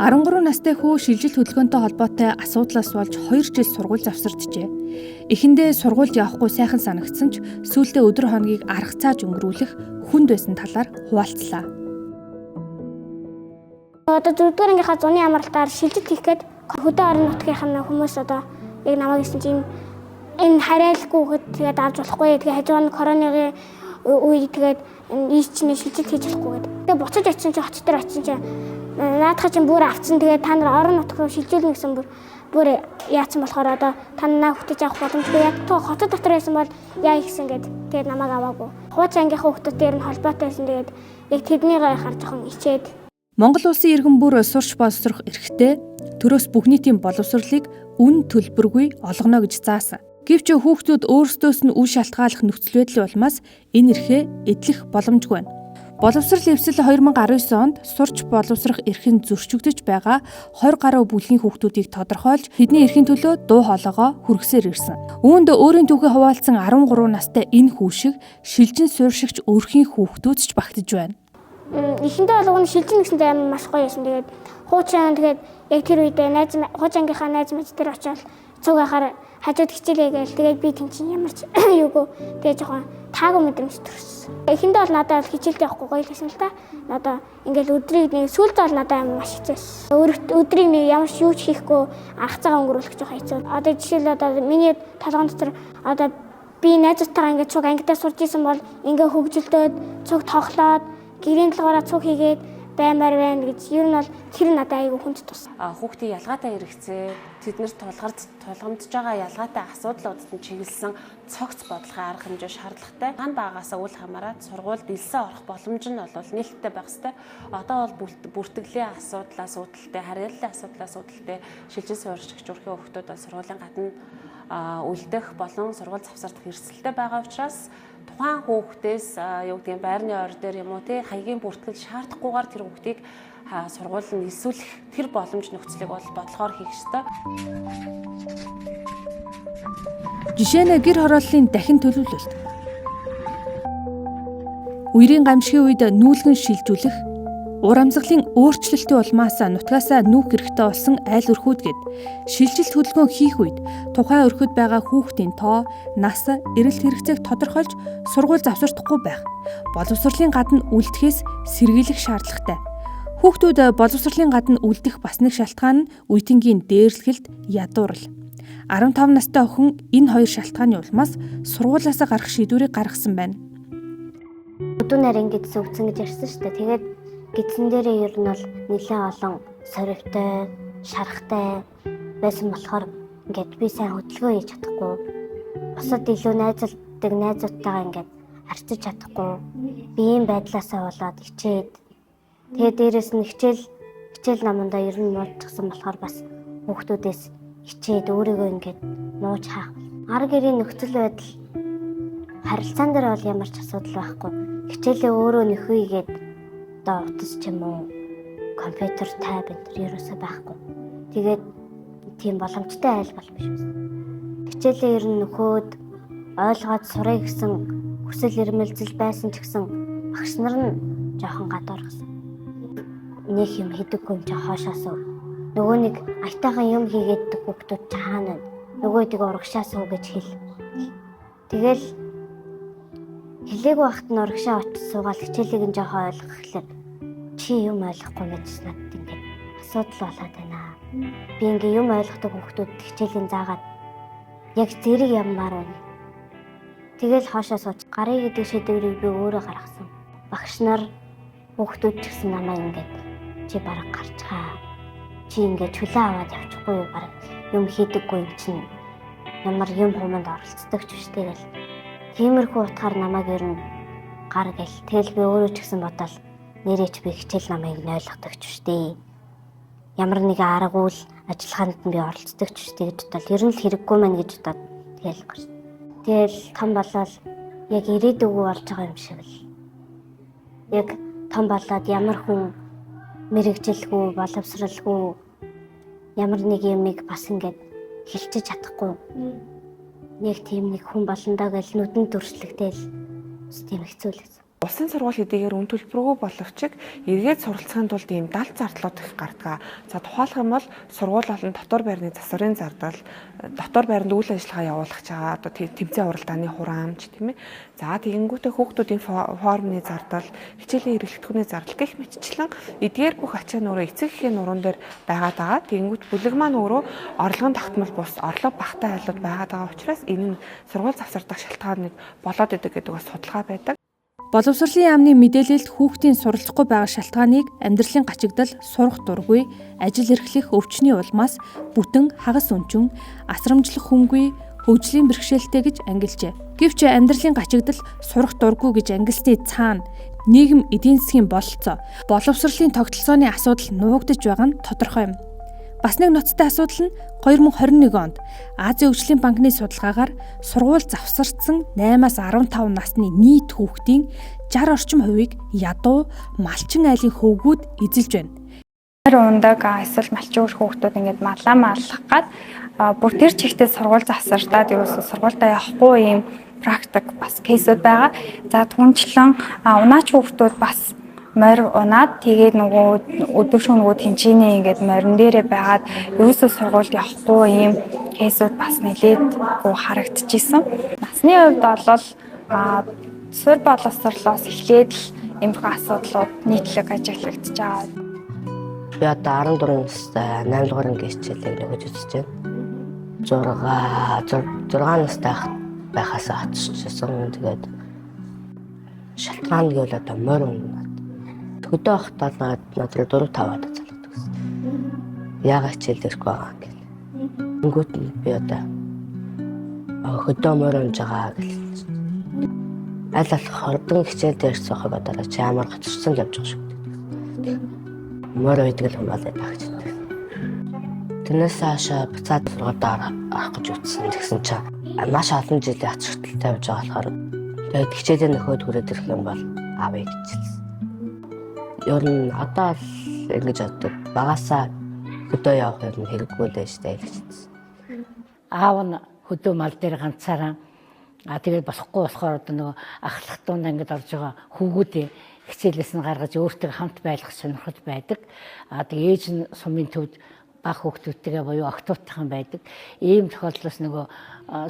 13 настай хүү шилжилт хөдөлгөөнтэй холбоотой асуудлаас болж 2 жил сургууль завсарджээ. Эхэндээ сургуульд явахгүй сайхан санагдсан ч сүүлдээ өдөр хоногийг арга цааж өнгөрүүлэх хүнд байсан талаар хуваалцлаа. Одоо 4-р ангийнхаа зуны амралтаар шилжилт хийх гээд хөдөө орон нутгийнхаа хүмүүс одоо яг намайг гэсэн чинь энэ харайлахгүйгээд тэгээд авч болохгүй. Тэгээд хажуу нь короны үед тэгээд ийч чинь шилжилт хийж болохгүй гэдэг. Тэгээд буцаж очисон чи хотч дээр очисон чи наадах чинь бүр авцсан. Тэгээд та нар орон нутг руу шилжүүлнэ гэсэн бүр яатсан болохоор одоо та нараа хөтөж авах боломжгүй. Яг хотод дотор байсан бол яа ихсэн гэд тэгээд намайг аваагүй. Хууч ангийнхаа хүмүүсээр нь холбоотой байсан. Тэгээд яг тэднийг харж жоохон ичээд Монгол улсын иргэн бүр сурч боловсрох эрхтэй төрөөс бүх нийтийн боловсролыг үн төлбөргүй олгоно гэж заасан. Гэвч хүүхдүүд өөрсдөөс нь үе шалтгааллах нөхцөл байдлын улмаас энэ эрхээ эдлэх боломжгүй байна. Боловсрол эвсэл 2019 онд сурч боловсрох эрхэн зөрчигдөж байгаа 20 гаруй бүлгийн хүүхдүүдийг тодорхойлж тэдний эрхийн төлөө дуу хоолойгоо хүргэсээр ирсэн. Үүнд өөрийн түүхээ хуваалцсан 13 настай энэ хүү шиг шилжин суурьшигч өөрхийн хүүхдүүд ч багтаж байна. Эхэндээ бол шилжин гэсэндээ амар маш гоё байсан. Тэгээд хуучаан тэгээд яг тэр үедээ хууч ангийнхаа найз мэдж тэр очиод цуг ахаар хажууд хичээлээ гээл тэгээд би тэнд чинь ямар ч юугүй тэгээд жоохон таагүй мэдрэмж төрсөн. Эхэндээ бол надад хичээлтэй явахгүй гоё байсан л та. Одоо ингээл өдрийг нэг сүүлдээ бол надад амар маш хэцээсэн. Өдрийг нэг ямар ч юу ч хийхгүй арга цагаа өнгөрүүлэх жоохон хэцүү. Одоо жишээл одоо миний толгойн дотор одоо би найзтайгаа ингээд цуг ангидаа сурж исэн бол ингээ хөгжилдөөд цуг тоглоод гэрийн талгаараа цуг хийгээд баймаар байна гэж ер нь бол тэр надад айгүй хүнд тус. Хүүхдийн ялгаатай хэрэгцээ, тэднэр тулгамдж байгаа ялгаатай асуудлуудад нь чиглэсэн цогц бодлогын арга хэмжээ шаардлагатай. Хан багаасаа үл хамааран сургуульд элсэн орох боломж нь бол нээлттэй байх ёстой. Одоо бол бүртгэлийн асуудлаас үүдэлтэй, харьяаллын асуудлаас үүдэлтэй шилжин суурьшигч өрхийн хүүхдүүд бол сургуулийн гадна үлдэх болон сургууль завсардах эрсдэлтэй байгаа учраас тухайн хүүхдээс юу гэдэг байрны ойр дээр юм уу тий хаягийн бүртгэл шаардахгүйгээр тэр хүүхдийг сургууль нь элсүүлэх тэр боломж нөхцөлийг бол бодлохоор хийх ёстой. Жишээ нь гэр хорооллын дахин төлөвлөлт. Үерийн гамшигын үед нүүлгэн шилжүүлэх, ур амьсгалын өөрчлөлтийн улмаас нутгаасаа нүүх хэрэгтэй болсон айл өрхүүд гээд шилжилт хөдөлгөөн хийх үед тухайн өрхөд байгаа хүүхдийн тоо, нас, эрэлт хэрэгцээг тодорхойлж сургууль завсардахгүй байх. Боловсролын гадна үлдэхээс сэргийлэх шаардлагатай. Хүүхдүүд боловсролын гадна үлдэх бас нэг шалтгаан нь үеийнгийн дээрлэхэлд ядуурл. 15 настай охин энэ хоёр шалтгааны улмаас сургуулиас гарах шийдвэрийг гаргасан байна. Өдөө нарийн гэдс өгсөн гэж ярьсан шүү дээ. Тэгээд гидсэн дээрээ ер нь бол нэлээд олон соривтой, шарахтай байсан болохоор ингээд би сайн хөдөлгөөн хийж чадахгүй. Бусад илүү найзалдаг найзуудтайгаа ингээд харьцаж чадахгүй. Биеийн байдлаасаа болоод ичээд тэгээд дээрэс нь хичээл намандаа ер нь муудчихсан болохоор бас хүүхдүүдээс ичээд өөрийгөө ингээд нууж хаах. Ар гэрийн нөхцөл байдал харилцаан дээр бол ямар ч асуудал байхгүй. Хичээлээ өөрөө нөхөйгээд одоо утас ч юм уу компьютер тайп энэ ерөөсөө байхгүй. Тэгээд тийм боломжтой айл бол биш байсан. Хичээлээ ер нь нөхөөд ойлгоод сурах гэсэн хүсэл эрмэлзэл байсан ч гэсэн багш нар нь жоохон гадуур гэсэн. Нэг юм хийдэггүй юм чи хоошоосоо. Нөгөө нэг айтайхан юм хийгээд хүүхдүүд чаана. Нөгөөдийг урагшаасуу гэж хэл. Тэгэл хэлээг багт нь урагшаа очиж суугаад хичээлийг нь жоохон ойлгох гэхлээр чи юм ойлгохгүй гэж надад ингээд асуудал болоод байна. Би ингээ юм ойлгодог хүүхдүүд хичээлийн заагаад яг зэрэг яммаар байна. Тэгэл хоошоо сууч гарыг гэдэг шийдвэрийг би өөрөө гаргасан. Багш нар хүүхдүүд ч гэсэн намайг ингээд чи бараг гарчгаа. Чи ингээд чөлөө аваад явчихгүй юу бараг юм хийдэггүй юм чинь ямар юм хуманд оролцдог ч үштэй гэл. Тиймэрхүү утгаар намайг ер нь гар гэл. Тэгэл би өөрөө ч гэсэн бодвол нэрээч би хичээл намайг нь ойлгодог ч үштэй. Ямар нэгэн аргагүй л ажиллагаанд нь би оролцдог ч үштэй гэж бодвол ер нь л хэрэггүй мэн гэж бодоод тэгэл гарч. Тэгэл том болоод яг ирээдүгөө болж байгаа юм шиг л. Яг том болоод ямар хүн мэрэгжилгүй, боловсралгүй ямар нэг юмыг бас ингээд хэлчих чадахгүй. Яг тийм нэг хүн болондоо гэл нүдэнд төршлөгтэй л тийм хэцүү л байсан. Улсын сургууль хэдийгээр үн төлбөргүй боловч эргээд суралцахын тулд ийм далд зардлууд их гардаг. За тухайлх юм бол сургууль болон дотор байрны засварын зардал, дотор байранд үйл ажиллагаа явуулах чагаа одоо тэмцээн уралдааны хураамж тийм ээ. За тэгэнгүүтээ хүүхдүүдийн формны зардал, хичээлийн эргэлтгүүний зардал гэх мэтчлэн эдгээр бүх ачаа нуруу эцэг эхийн нуруунд дээр байгаад байгаа. Тэгэнгүүт бүлэг маань өөрөө орлогын тогтмол бус, орлого багтаа айлууд байгаад байгаа учраас энэ нь сургууль завсардах шалтгааныг болоод идэг гэдэг бас судалгаа байдаг. Боловсролын яамны мэдээлэлд хүүхдийн суралцахгүй байгаа шалтгааныг амьдралын гачигдал, сурах дургүй, ажил эрхлэх өвчний улмаас бүтэн хагас өнчин, асрамжлах хүнгүй, хөгжлийн бэрхшээлтэй гэж ангилжээ. Гэвч амьдралын гачигдал, сурах дургүй гэж ангилсны цаана нийгэм эдийн засгийн бололцоо, боловсролын тогтолцооны асуудал нуугдаж байгаа нь тодорхой юм. Бас нэг ноцтой асуудал нь 2021 онд Азийн хөгжлийн банкны судалгаагаар сургууль завсарсан 8-аас 15 насны нийт хүүхдийн 60 орчим хувийг ядуу, малчин айлын хөвгүүд эзэлж байна. Ундаг эсвэл малчин өөр хүүхдүүд ингээд маллах гад бүр тэр чигтээ сургууль завсардаад ерөөсөө сургуультай явахгүй юм практик бас кейсүүд байгаа. За түнчлэн унаач хүүхдүүд бас морь унаад тэгээд нөгөө өдөр шөнө нөгөө тэнцэнэ ингээд морин дээрээ байгаад ерөөсөө сургуульд явахгүй юм кейсүүд бас нэлээд харагдчихсэн. Насны хувьд бол суурь боловсролоос эхлээд л иймэрхүү асуудлууд нийтлэг ажиглагдаж байгаа. Би одоо 14 настай 8 дугаар анги хичээлээ өгж үзэж байна. 6 настай байхаас очижсэн. Тэгээд шалтгаан гэвэл одоо морь унаад хөдөө ахталаад надруу 4-5 удаа залгадаг гэсэн. Яагаад хичээл ирэхгүй байгаа юм гээл. Тэнгүүт нь би одоо хөдөө морь унж байгаа гэж. Аль болох хордон хичээл дээр сохог одоо чи амар гоцорсон явж байгаа шүү дээ. Морь үйдэг л хамгаалаад байгаа гэж. Тэрнээс хаашаа буцаад сургуудаар арах гэж утсан. Тэгсэн чинь маш олон жилийн ач холбогдолтой явж байгаа болохоор тэгээд хичээлээ нөхөд хүрээд ирэх юм бол авъя гэж хэлсэн. Ер нь одоо л ингэж боддог. Багасаа хөдөө явах юм хэрэггүй л байж таа гэж хэлсэн. Аав нь хөдөө мал дээр ганцаараа тэгээд болохгүй болохоор одоо нөгөө ахлах дунд ингэж орж байгаа хүүгүүдээ хичээлээс нь гаргаж өөртөө хамт байлгах сонирхол байдаг. Тэгээд ээж нь сумын төвд баг хүүхдүүдтэйгээ буюу октоотойхон байдаг. Ийм тохиолдлоос нөгөө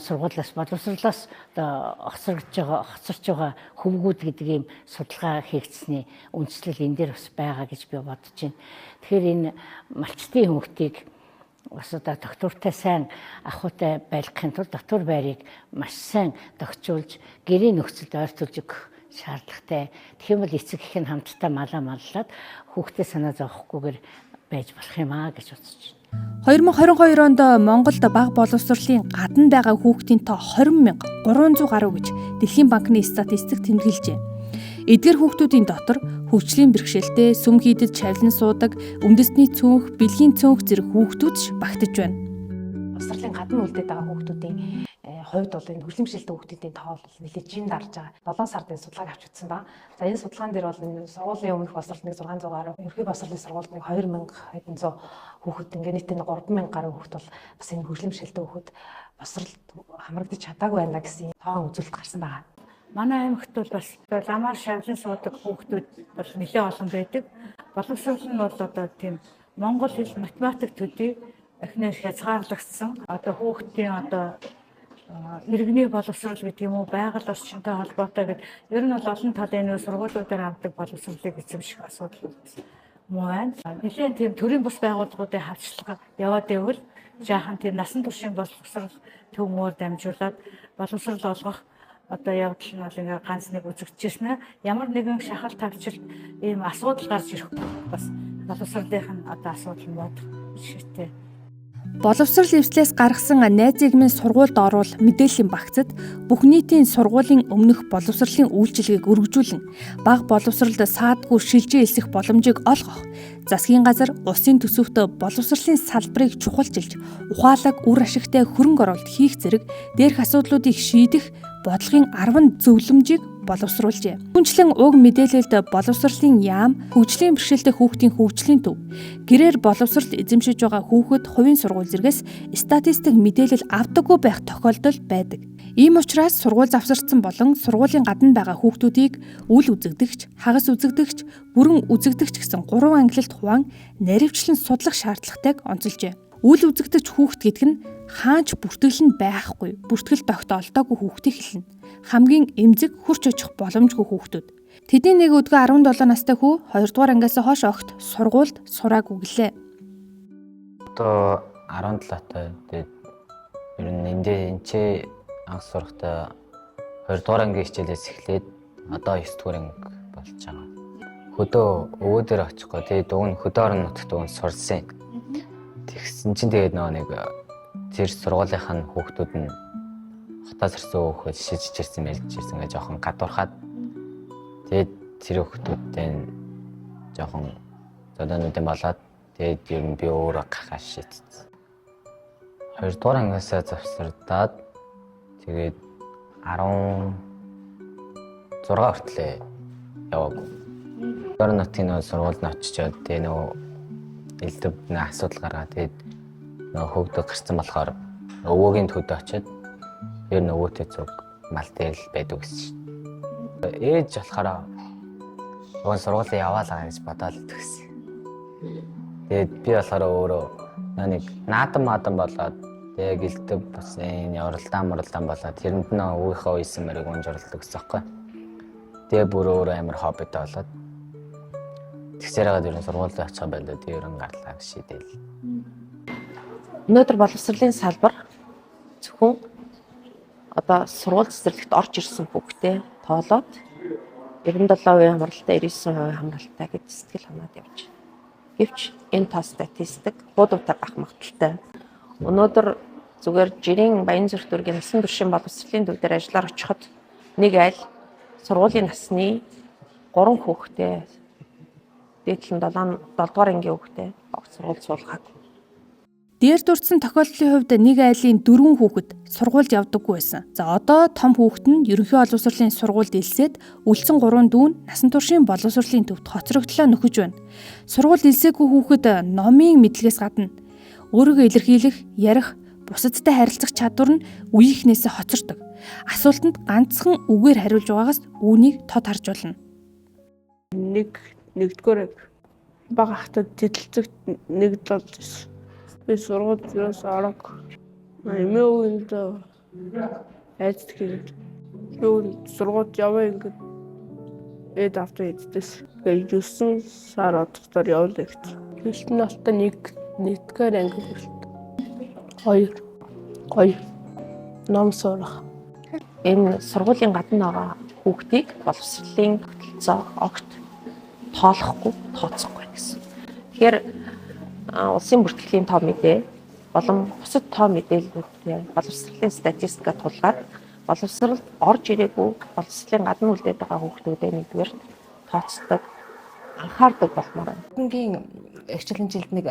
сургуулиас боловсролоос хоцорч байгаа хөвгүүд гэдэг ийм судалгаа хийгдсэний үндэслэл энэ дээр бас байгаа гэж би бодож байна. Тэгэхээр энэ малчтын хүүхдийг бас одоо доктортой сайн ахуйтай байлгахын тулд доктор байрыг маш сайн тогтжуулж гэрийн нөхцөлд ойртуулж өгөх шаардлагатай. Тэгэх юм бол эцэг их нь хамтдаа маллаад хүүхдээ санаа зовохгүйгээр байж болох юм аа гэж бодож байна. 2022 онд Монголд бага боловсролын гадна байгаа хүүхдийн тоо 20,300 гаруй гэж Дэлхийн банкны статистик тэмдэглэжээ. Эдгээр хүүхдүүдийн дотор хөгжлийн бэрхшээлтэй, сүм хийдэд чавлан суудаг, үндэсний цөөнх, бэлгийн цөөнх зэрэг хүүхдүүд багтаж байна. Боловсролын гадна үлдээд байгаа хүүхдүүдийн хувьд бол энэ хөгжлийн бэрхшээлтэй хүүхдүүдийн тоо бол нэлээд жин дарж байгаа. 7 сард энэ судалгааг авч үзсэн ба. За энэ судалгаан дээр бол энэ сургуулийн өмнөх боловсролын 600 гаруй, ерөнхий боловсролын сургуульд 2000 хүүхэд ингээд нийтдээ 3000 гаруй хүүхэд бол бас энэ хөгжлийн бэрхшээлтэй хүүхэд боловсролд хамрагдаж чадаагүй байна гэсэн тоон үзүүлэлт гарсан байгаа. Манай аймагт бол бас ламаар шавлан суудаг хүүхдүүд бол нэлээд олон байдаг. Боловсрол нь бол одоо тийм монгол хэл математик төдий эхнээс хязгаарлагдсан. Одоо хүүхдийн одоо иргэний боловсрол гэдэг юм уу, байгаль орчинтой холбоотой гэдэг. Ер нь бол олон талын сургуулиудаар авдаг боловсролыг эзэмших асуудал муу байна. Нэлээд тийм төрийн бус байгууллагуудын хавчлага яваад байвал жаахан тийм насан туршийн боловсрол төвмөр дамжуулаад боловсрол олгох одоо явдал нь бол ингээ ганц нэг үзэгдэжсэн. Ямар нэгэн шахал тавьчилт ийм асуудал гарч ирэх бас боловсролынх нь одоо асуудал мод шигтэй. Боловсрол эвслээс гаргасан найзыг минь сургуульд оруул мэдээллийн багцад бүх нийтийн сургуулийн өмнөх боловсролын үйлчилгээг өргөжүүлэн бага боловсролд саадгүй шилжээ элсэх боломжийг олгох, засгийн газар улсын төсөвт боловсролын салбарыг чухалчилж ухаалаг үр ашигтай хөрөнгө оруулалт хийх зэрэг дээрх асуудлуудыг шийдэх бодлогын 10 зөвлөмжийг боловсруулжээ. Түүнчлэн уг мэдээлэлд боловсролын яам, хөгжлийн бэрхшээлтэй хүүхдийн хөгжлийн төв, гэрээр боловсрол эзэмшиж байгаа хүүхэд хувийн сургууль зэргээс статистик мэдээлэл авдаггүй байх тохиолдол байдаг. Ийм учраас сургууль завсарсан болон сургуулийн гадна байгаа хүүхдүүдийг үл үзэгдэгч, хагас үзэгдэгч, бүрэн үзэгдэгч гэсэн 3 ангилалд хуваан наривчлан судлах шаардлагатайг онцолжээ. Үл үзэгдэгч хүүхд гэдэг нь хаач бүртгэл нь байхгүй, бүртгэл тогтоолдоогүй хүүхдийг хэлнэ. Хамгийн эмзэг хурц очих боломжгүй хүүхдүүд. Тэдний нэг өдгөө 17 настай хүү 2 дугаар ангиас хойш огт сургуульд сураагүй гэлээ. Одоо 17 таа. Тэгээд ер нь энэ анх сурахдаа 2 дугаар ангийн хичээлээс эхлээд одоо 9 дугаар анги болж байгаа. Хөдөө өвөө дээр очихгоо тэгээд уг нь хөдөө орон нутагт уг нь сурсан. Тэгсэн чинь тэгээд нэг тэр сургуулийнх нь хүүхдүүд нь хотоос ирсэн хүүхэд шижиж ирсэн мэлж ирсэн гэж жоохон гадуурхаад тэгээд тэр хүүхдүүдтэй жоохон зодонуудын болоод тэгээд ер нь би өөрөө гахаа шийдсэн. 2 дугаар ангиасаа завсардаад тэгээд 16 хүртлээ яваагүй. Орон нутгийн нэг сургуульд очичоод тэгээд нөгөө элдв нэг асуудал гаргаад тэгээд нөгөө хөгдөө гарсан болохоор өвөөгийн төдөө очиод ер нь өвөөтэй зүг мал дээр л байдаг гэсэн. Ээж болохоор уг сургуулийн яваалаа гэж бодоод төгсөн. Тэгээд би болохоор өөрөө нэг наадам болоод яг элдв бас явралдаан болоод тэрэнд нь өвийнхөө ийсэн мэрэг унж оролдог гэсэн юм. Тэгээ бүр өөрөө амар хоббитой болоод тэгсээр хагаад ер нь сургуульд очих байлаа тэр ерөн гарлаа гэж шийдээл. Өнөөдөр боловсролын салбар зөвхөн одоо сургууль цэцэрлэгт орж ирсэн хүүхдээ тоолоод 97% хамралтай 99% хамралтай гэж сэтгэл ханаад явж байна. Гэвч энэ тоо статистик хуудуутай бах магадaltaй. Өнөөдөр зүгээр жирийн Баянзүрх дүүргийн насан туршийн боловсролын төв дээр ажиллаар очиход нэг айл сургуулийн насны 3 хүүхдээ дээдлэн 7 дугаар ангийн хүүхдээ сургууль суулгах. Дээр дурдсан тохиолдлын хувьд нэг айлын 4 хүүхэд сургуульд явдаггүй байсан. За одоо том хүүхэд нь ерөнхий боловсролын сургуульд илсээд үлдсэн 3 дүүн насан туршийн боловсролын төвд хоцрогдлоо нөхөж байна. Сургуульд илсээгүй хүүхэд номын мэдлэгээс гадна өөрийгөө илэрхийлэх, ярих, бусадтай харилцах чадвар нь үеийнхнээсээ хоцордог. Асуултанд ганцхан үгээр хариулж байгаагаас үүнийг тод харж болно. Нэгдүгээр бага хатад тэтэлцэгт нэгд болж ирсэн. Би сургуульд юус орог. Эмээ үгэнд айц тэгээд юу сургуульд яваа ингээд эд автоо эддэс. Тэгээд 9 сар одохоор явлаа гэж. Хэлтэн настай нэгдүгээр анги болт. 2 ном сурах. Энэ сургуулийн гадна байгаа хүүхдийг боловсролын хөтөлцөө огт тоолохгүй, тооцохгүй гэсэн. Тэгэхээр улсын бүртгэлийн тоо мэдээ болон бусад тоо мэдээллүүдтэй боловсролын статистика тулгаад боловсролд орж ирээгүй боловсролын гадна үлдээд байгаа хүүхдүүдэд нэгдүгээр тооцдог, анхаардаг болмоор байна. Өнгийн хичээлийн жилд нэг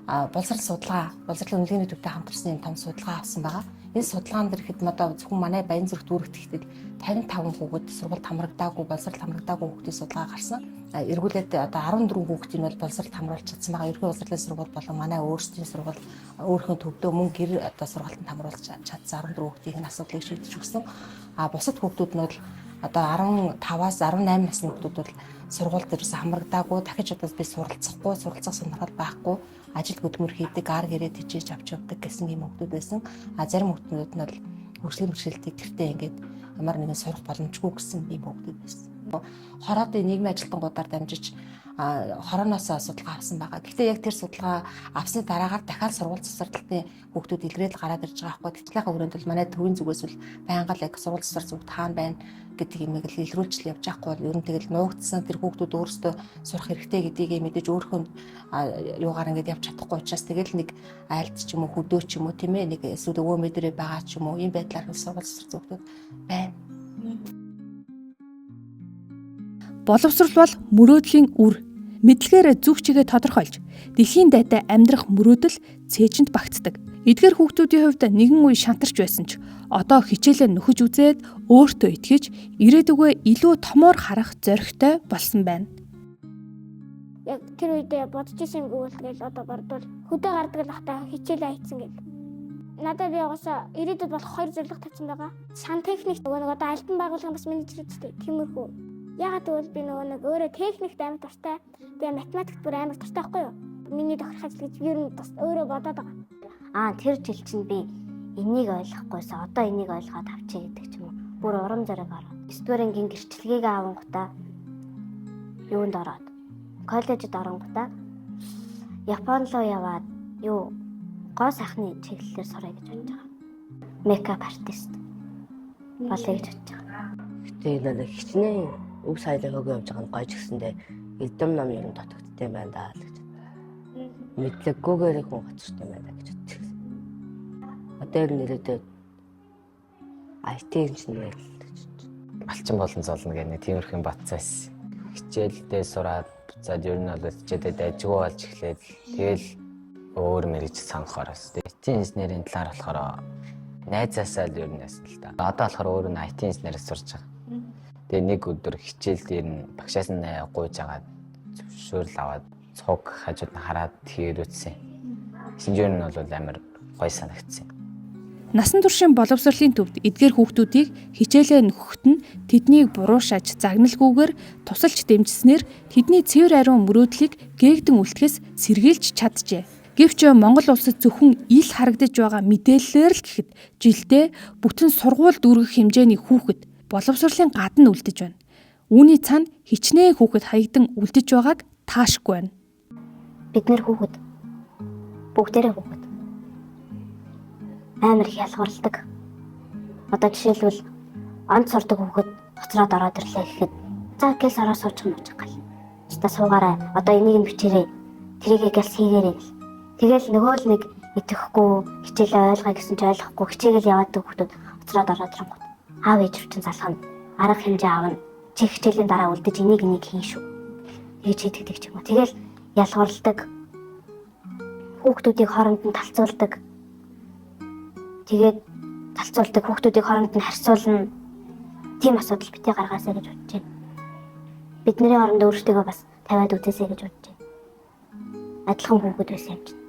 боловсролын үнэлгээний төвтэй хамтарсан том судалгаа авсан байгаа. Энэ судалгаан дээр хэд одоо зөвхөн манай Баянзүрх дүүрэгт ихтэй 55 хүүхэд сургуульд хамрагдаагүй, боловсролд хамрагдаагүй хүүхдийн судалгаа гарсан. Эргүүлээд одоо 14 хүүхдийн бол боловсролд хамруулж чадсан байгаа. Ерөнхий боловсролын сургууль болон манай өөрсдийн сургууль өөрийнхөө төвдөө мөн гэр одоо сургуультанд хамруулж чадсан 14 хүүхдийн асуудлыг шийдэж өгсөн. Бусад хүүхдүүд нь бол одоо 15-аас 18 насны хүүхдүүд бол сургууль дээрээс хамрагдаагүй, дахиж одоо би суралцах сонирхол байхгүй, ажил хөдөлмөр хийдэг, ар гэрээ тийжээж авч явдаг гэсэн юм хүүхдүүд байсан. Зарим хүүхдүүд нь бол хөгжлийн бэрхшээлтэй гэртээ ингээд ямар нэгэн сурах боломжгүй гэсэн юм хүүхдүүд байсан. Хороодын нийгмийн ажилтнуудаар дамжиж хорооноос судалгаа авсан байгаа. Гэхдээ яг тэр судалгаа авсны дараагаар дахиад сургууль засварлалтын хүүхдүүд илрээд гараад ирж байгаа байхгүй. Тэтгэлийн хүрээнд бол манай төвийн зүгээс бол байнга л яг сургууль засвар зүгт хаана байна гэдэг юмыг л илрүүлж явж байхгүй бол ер нь тэгэл нуугдсан тэр хүүхдүүд өөрсдөө сурах хэрэгтэй гэдгийг мэдээж өөрхөн юугаар ингээд явж чадахгүй учраас тэгэл нэг айлт ч юм уу хөдөө ч юм уу тийм ээ нэг эсвэл өвөө мэдрээ байгаа ч юм уу ийм байдлаар сургууль засвар зүгтүүд байна. Боловсрол бол мөрөөдлийн үр. Мэдлэгээр зүг чигээ тодорхойлж, дэлхийн дайтай амьдрах мөрөөдөл цээжинд багтдаг. Эдгээр хүүхдүүдийн хувьд нэгэн үе шантарч байсан ч одоо хичээлээ нөхөж үзээд өөртөө итгэж ирээдүгөө илүү томоор харах зоригтой болсон байна. Яг тэр үедээ бодож исэн юм гүйлгээл одоо бардвал хөдөө гардаг л ахтаа хичээлээ хийцэн гэл. Надад би угаасаа ирээдүйд болох хоёр зорилго тавьсан байгаа. Сан техник нөгөө одоо альбан байгууллагын бас менежер үстэй тиймэрхүү. Ягаад гэвэл би нөгөө нэг өөрөө техникт амар дуртай. Тэгээ математикт бүр амар дуртай байхгүй юу? Миний тохирох ажил гэж ер нь бас өөрөө бодоод байгаа. Тэр жил чинь би энийг ойлгохгүйсэн одоо энийг ойлгоод авчиг гэдэг ч юм уу. Бүр урам зориг ороод. 9-р ангийн гэрчлэгийг авангуудаа юунд ороод коллежид оронгуудаа Япон руу яваад гоо сайхны чиглэлээр сурах гэж бодож байгаа. Мейкап артист болъё гэж бодож байгаа. Гэтэл нэг хичнээн өв сайлаа хөгөө явж байгаа нь гойж гисэндээ элдэм ном ер нь дотогдтой байна даа л гэж. Мэдлэггүйгээр хүн гоцтой байна гэж бодчих. Одоо ер нь ирээдүйд IT инженер гэж. Малчин болон золно гэх нэг тиймэрхэн батцаас хичээлдээ сураад буцаад ер нь бол хичээдэд ажгүй болж эхлээд тэгэл өөр мэрэж сонгохоос. IT инженерийн талаар болохоор найзаасаа л ер нь яасан л да. Одоо болохоор өөр нь IT инженерээр сурж байгаа. Тэгээ нэг өдөр хичээл дээр нь багшаас нь гуйж агаад зөвшөөрөл аваад цуг хажууд нь хараад хийрүүцсэн. Шинжээр нь бол амар гой санагдсан. Насан туршийн боловсролын төвд эдгээр хүүхдүүдийг хичээлээ нөхөхт нь тэднийг буруушааж загналгүйгээр тусалж дэмжснээр тэдний цэвэр ариун мөрөөдлийг гээгдэн үлдэхээс сэргийлж чаджээ. Гэвч Монгол улсад зөвхөн ил харагдаж байгаа мэдээллээр л гэхэд жилдээ бүтэн сургууль дүүргэх хэмжээний хүүхэд боловсролын гадна үлдэж байна. Үүний цаана хичнээн хүүхэд хаягдан үлдэж байгааг таашгүй байна. Бид нэр хүүхэд бүгдээрээ хүүхэд амар их ялгарладаг. Одоо жишээлбэл онд сурдаг хүүхэд хоцроод ороод ирлээ гэхэд за гэлс ороо сууж юм уу гал. Та суугаарай. Одоо энийг нь бичээрэй. Тэрийгээ гэлс хийгээрэй. Тэгэл нөгөө л нэг итгэхгүй хичээлээ ойлгоё гэсэн чи ойлгохгүй хичээгэл яваад хүүхдүүд хоцроод ороод ирэнгүүт. Аав ээж рүү чинь залхана. Арга хэмжээ аавна. Чи хичээлийн дараа үлдэж энийг хийн шүү. Тэгэж хийдэг ч юм уу. Тэгэл ялгарладаг. Хүүхдүүдийг хооронд нь талцуулдаг. Тэгээд талцуулдаг хүүхдүүдийг хооронд нь харьцуулна. Тийм асуудал битгий гаргаасаа гэж бодож байна. Бидний хооронд өөрсдөө бас тавиад үзээсэй гэж бодож байна. Адилхан хүүхэд байсан юм чинь.